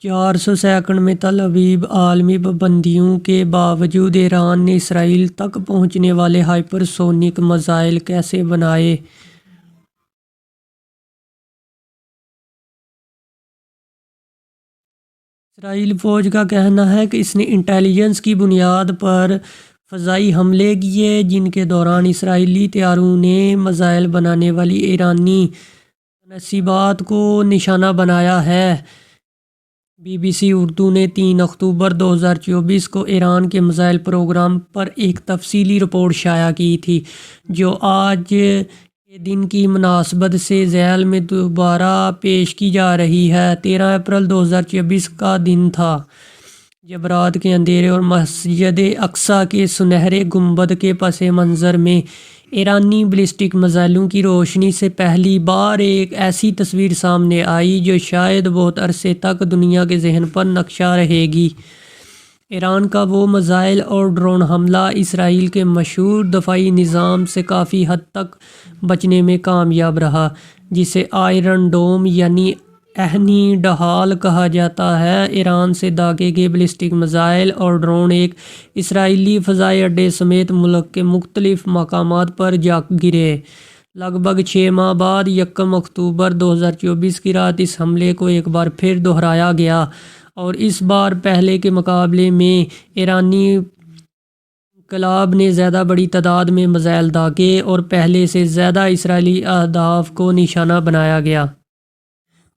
400 second میں تل Aviv عالمی پابندیوں کے باوجود ایران نے اسرائیل تک پہنچنے والے ہائپر سونک میزائل کیسے بنائے؟ اسرائیلی فوج کا کہنا ہے کہ اس نے انٹیلیجنس کی بنیاد پر فضائی حملے کیے جن کے دوران اسرائیلی طیاروں نے میزائل بنانے والی ایرانی تنصیبات کو نشانہ بنایا ہے۔ بی بی سی اردو نے 3 اکتوبر 2024 کو ایران کے میزائل پروگرام پر ایک تفصیلی رپورٹ شائع کی تھی، جو آج کے دن کی مناسبت سے ذیل میں دوبارہ پیش کی جا رہی ہے۔ 13 اپریل 2024 کا دن تھا جب رات کے اندھیرے اور مسجد اقصیٰ کے سنہرے گنبد کے پس منظر میں ایرانی بیلسٹک میزائلوں کی روشنی سے پہلی بار ایک ایسی تصویر سامنے آئی جو شاید بہت عرصے تک دنیا کے ذہن پر نقشہ رہے گی۔ ایران کا وہ میزائل اور ڈرون حملہ اسرائیل کے مشہور دفاعی نظام سے کافی حد تک بچنے میں کامیاب رہا، جسے آئرن ڈوم یعنی ایندھنی ڈھال کہا جاتا ہے۔ ایران سے داغے گئے بیلسٹک میزائل اور ڈرون ایک اسرائیلی فضائی اڈے سمیت ملک کے مختلف مقامات پر جا گرے۔ لگ بھگ 6 ماہ بعد 1 اکتوبر 2024 کی رات اس حملے کو ایک بار پھر دہرایا گیا، اور اس بار پہلے کے مقابلے میں ایرانی انقلاب نے زیادہ بڑی تعداد میں میزائل داغے اور پہلے سے زیادہ اسرائیلی اہداف کو نشانہ بنایا گیا۔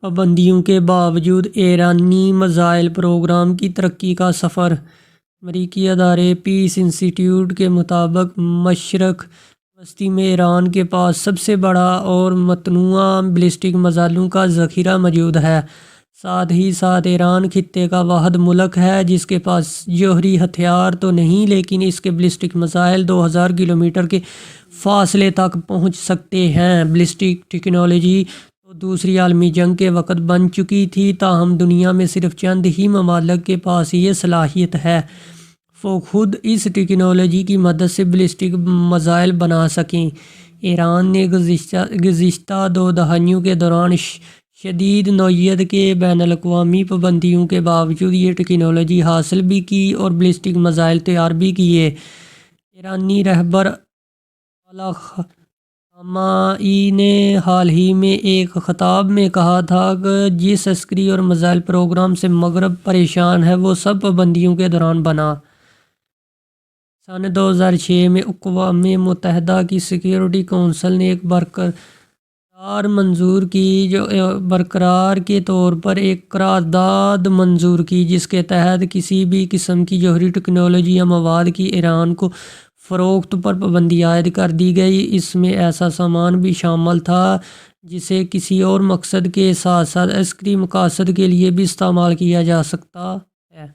پابندیوں کے باوجود ایرانی میزائل پروگرام کی ترقی کا سفر۔ امریکی ادارے پیس انسٹی ٹیوٹ کے مطابق مشرق وسطی میں ایران کے پاس سب سے بڑا اور متنوع بیلسٹک میزائلوں کا ذخیرہ موجود ہے۔ ساتھ ہی ساتھ ایران خطے کا واحد ملک ہے جس کے پاس جوہری ہتھیار تو نہیں، لیکن اس کے بیلسٹک میزائل 2000 کلومیٹر کے فاصلے تک پہنچ سکتے ہیں۔ بیلسٹک ٹیکنالوجی تو دوسری عالمی جنگ کے وقت بن چکی تھی، تاہم دنیا میں صرف چند ہی ممالک کے پاس یہ صلاحیت ہے وہ خود اس ٹیکنالوجی کی مدد سے بیلسٹک میزائل بنا سکیں۔ ایران نے گزشتہ 2 دہائیوں کے دوران شدید نوعیت کے بین الاقوامی پابندیوں کے باوجود یہ ٹیکنالوجی حاصل بھی کی اور بیلسٹک میزائل تیار بھی کیے۔ ایرانی رہبر اعلیٰ خامنئی نے حال ہی میں ایک خطاب میں کہا تھا کہ جس عسکری اور میزائل پروگرام سے مغرب پریشان ہے وہ سب پابندیوں کے دوران بنا۔ سن 2006 میں اقوام متحدہ کی سیکیورٹی کونسل نے ایک برقرار منظور کی جو برقرار کے طور پر ایک قرارداد منظور کی جس کے تحت کسی بھی قسم کی جوہری ٹیکنالوجی یا مواد کی ایران کو فروخت پر پابندی عائد کر دی گئی۔ اس میں ایسا سامان بھی شامل تھا جسے کسی اور مقصد کے ساتھ ساتھ عسکری مقاصد کے لیے بھی استعمال کیا جا سکتا ہے۔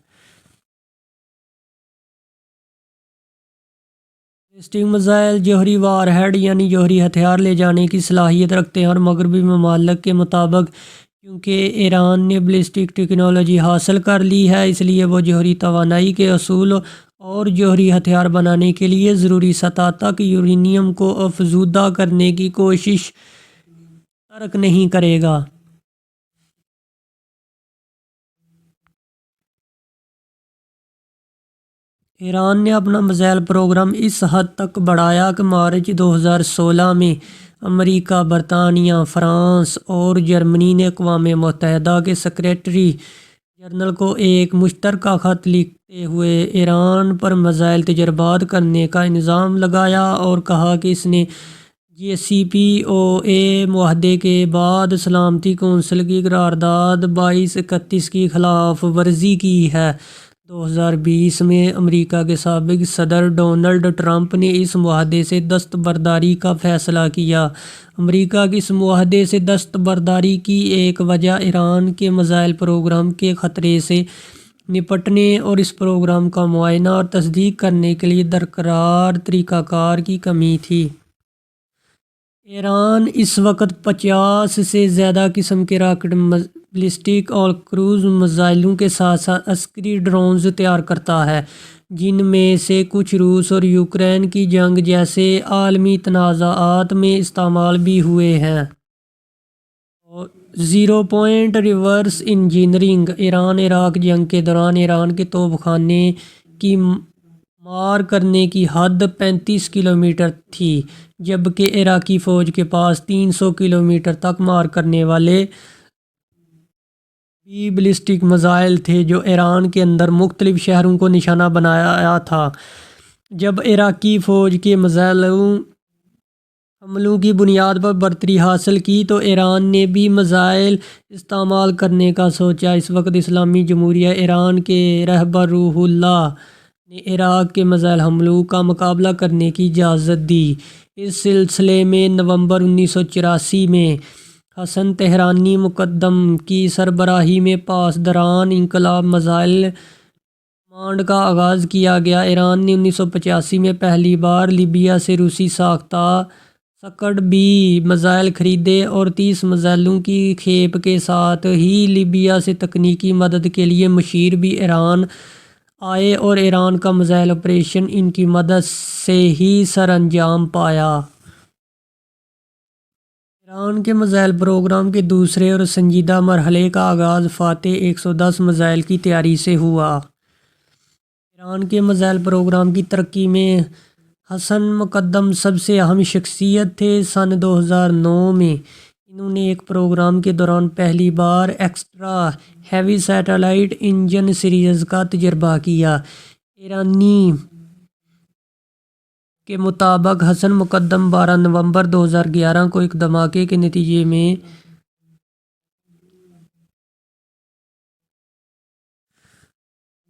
بیلسٹک میزائل جوہری وار ہیڈ یعنی جوہری ہتھیار لے جانے کی صلاحیت رکھتے ہیں، اور مغربی ممالک کے مطابق کیونکہ ایران نے بیلسٹک ٹیکنالوجی حاصل کر لی ہے، اس لیے وہ جوہری توانائی کے حصول اور جوہری ہتھیار بنانے کے لیے ضروری سطح تک یورینیم کو افزودہ کرنے کی کوشش ترک نہیں کرے گا۔ ایران نے اپنا میزائل پروگرام اس حد تک بڑھایا کہ مارچ 2016 میں امریکہ، برطانیہ، فرانس اور جرمنی نے اقوام متحدہ کے سیکریٹری جنرل کو ایک مشترکہ خط لکھتے ہوئے ایران پر میزائل تجربات کرنے کا الزام لگایا اور کہا کہ اس نے جے سی پی او اے معاہدے کے بعد سلامتی کونسل کی قرارداد 2231 کی خلاف ورزی کی ہے۔ 2020 میں امریکہ کے سابق صدر ڈونلڈ ٹرمپ نے اس معاہدے سے دستبرداری کا فیصلہ کیا۔ امریکہ کی اس معاہدے سے دستبرداری کی ایک وجہ ایران کے میزائل پروگرام کے خطرے سے نپٹنے اور اس پروگرام کا معائنہ اور تصدیق کرنے کے لیے درکار طریقہ کار کی کمی تھی۔ ایران اس وقت 50 سے زیادہ قسم کے راکٹ، بیلسٹک اور کروز میزائلوں کے ساتھ ساتھ عسکری ڈرونز تیار کرتا ہے، جن میں سے کچھ روس اور یوکرین کی جنگ جیسے عالمی تنازعات میں استعمال بھی ہوئے ہیں۔ اور 0 point reverse engineering. Iran Iraq جنگ کے دوران ایران کے توپ خانے کی مار کرنے کی حد 35 کلومیٹر تھی، جبکہ عراقی فوج کے پاس 300 کلومیٹر تک مار کرنے والے بھی بیلسٹک میزائل تھے جو ایران کے اندر مختلف شہروں کو نشانہ بنایا تھا۔ جب عراقی فوج کے میزائل حملوں کی بنیاد پر برتری حاصل کی تو ایران نے بھی میزائل استعمال کرنے کا سوچا۔ اس وقت اسلامی جمہوریہ ایران کے رہبر روح اللہ نے عراق کے میزائل حملوں کا مقابلہ کرنے کی اجازت دی۔ اس سلسلے میں نومبر 1984 میں حسن تہرانی مقدم کی سربراہی میں پاسداران انقلاب میزائل کمانڈ کا آغاز کیا گیا۔ ایران نے 1985 میں پہلی بار لیبیا سے روسی ساختہ سکڈ بی میزائل خریدے اور 30 میزائلوں کی کھیپ کے ساتھ ہی لیبیا سے تکنیکی مدد کے لیے مشیر بھی ایران آئے اور ایران کا میزائل آپریشن ان کی مدد سے ہی سر انجام پایا۔ ایران کے میزائل پروگرام کے دوسرے اور سنجیدہ مرحلے کا آغاز فاتح 110 میزائل کی تیاری سے ہوا۔ ایران کے میزائل پروگرام کی ترقی میں حسن مقدم سب سے اہم شخصیت تھے۔ سن 2009 میں انہوں نے ایک پروگرام کے دوران پہلی بار extra heavy satellite engine series کا تجربہ کیا۔ ایرانی کے مطابق حسن مقدم 12 نومبر 2011 کو ایک دھماکے کے نتیجے میں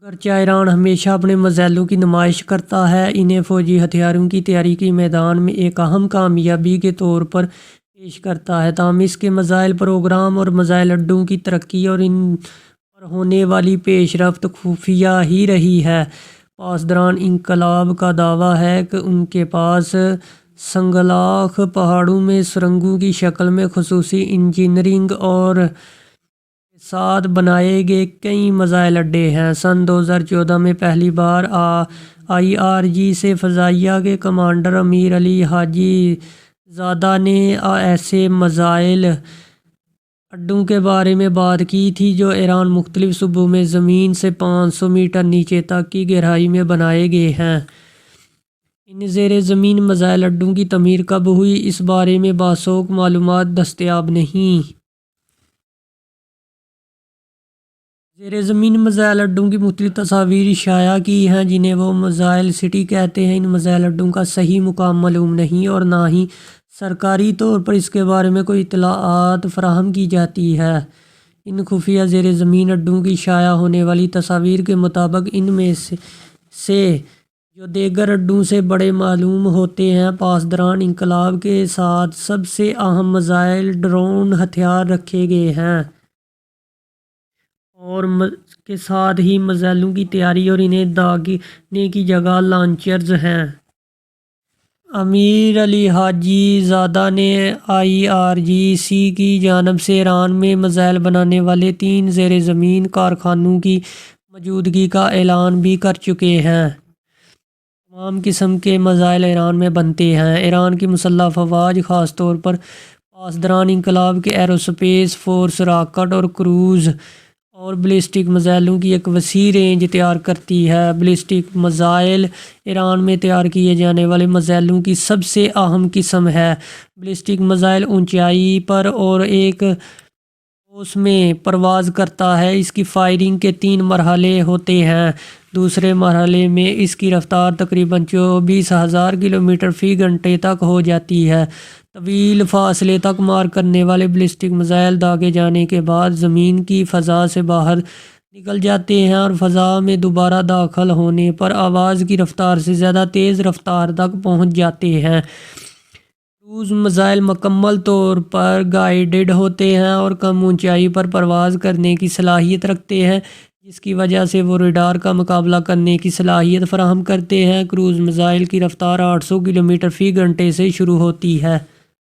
گرچہ ایران ہمیشہ اپنے میزائلوں کی نمائش کرتا ہے، انہیں فوجی ہتھیاروں کی تیاری کے میدان میں ایک اہم کامیابی کے طور پر پیش کرتا ہے، تاہم اس کے میزائل پروگرام اور میزائل اڈوں کی ترقی اور ان پر ہونے والی پیش رفت خفیہ ہی رہی ہے۔ پاسداران انقلاب کا دعویٰ ہے کہ ان کے پاس سنگلاخ پہاڑوں میں سرنگوں کی شکل میں خصوصی انجینئرنگ اور کے ساتھ بنائے گئے کئی میزائل اڈے ہیں۔ سن 2014 میں پہلی بار IRG سے فضائیہ کے کمانڈر امیر علی حاجی زادہ نے ایسے میزائل اڈوں کے بارے میں بات کی تھی جو ایران مختلف صوبوں میں زمین سے 500 میٹر نیچے تک کی گہرائی میں بنائے گئے ہیں۔ ان زیر زمین میزائل اڈوں کی تعمیر کب ہوئی، اس بارے میں باثوق معلومات دستیاب نہیں۔ زیر زمین میزائل اڈوں کی مختلف تصاویر شائع کی ہیں جنہیں وہ میزائل سٹی کہتے ہیں۔ ان میزائل اڈوں کا صحیح مقام معلوم نہیں اور نہ ہی سرکاری طور پر اس کے بارے میں کوئی اطلاعات فراہم کی جاتی ہے۔ ان خفیہ زیر زمین اڈوں کی شائع ہونے والی تصاویر کے مطابق ان میں سے جو دیگر اڈوں سے بڑے معلوم ہوتے ہیں، پاسداران انقلاب کے ساتھ سب سے اہم میزائل ڈرون ہتھیار رکھے گئے ہیں اور کے ساتھ ہی میزائلوں کی تیاری اور انہیں داغنے کی جگہ لانچرز ہیں۔ امیر علی حاجی زادہ نے IRGC کی جانب سے ایران میں میزائل بنانے والے 3 زیر زمین کارخانوں کی موجودگی کا اعلان بھی کر چکے ہیں۔ تمام قسم کے میزائل ایران میں بنتے ہیں۔ ایران کی مسلح افواج خاص طور پر پاسداران انقلاب کے ایروسپیس فورس راکٹ اور کروز اور بیلسٹک میزائلوں کی ایک وسیع رینج تیار کرتی ہے۔ بیلسٹک میزائل ایران میں تیار کیے جانے والے میزائلوں کی سب سے اہم قسم ہے۔ بیلسٹک میزائل اونچائی پر اور ایک اوس میں پرواز کرتا ہے۔ اس کی فائرنگ کے 3 مرحلے ہوتے ہیں۔ دوسرے مرحلے میں اس کی رفتار تقریباً 24,000 کلومیٹر فی گھنٹے تک ہو جاتی ہے۔ طویل فاصلے تک مار کرنے والے بیلسٹک میزائل داغے جانے کے بعد زمین کی فضا سے باہر نکل جاتے ہیں اور فضا میں دوبارہ داخل ہونے پر آواز کی رفتار سے زیادہ تیز رفتار تک پہنچ جاتے ہیں۔ کروز میزائل مکمل طور پر گائیڈڈ ہوتے ہیں اور کم اونچائی پر پرواز کرنے کی صلاحیت رکھتے ہیں، جس کی وجہ سے وہ ریڈار کا مقابلہ کرنے کی صلاحیت فراہم کرتے ہیں۔ کروز میزائل کی رفتار 800 کلومیٹر فی گھنٹے سے شروع ہوتی ہے۔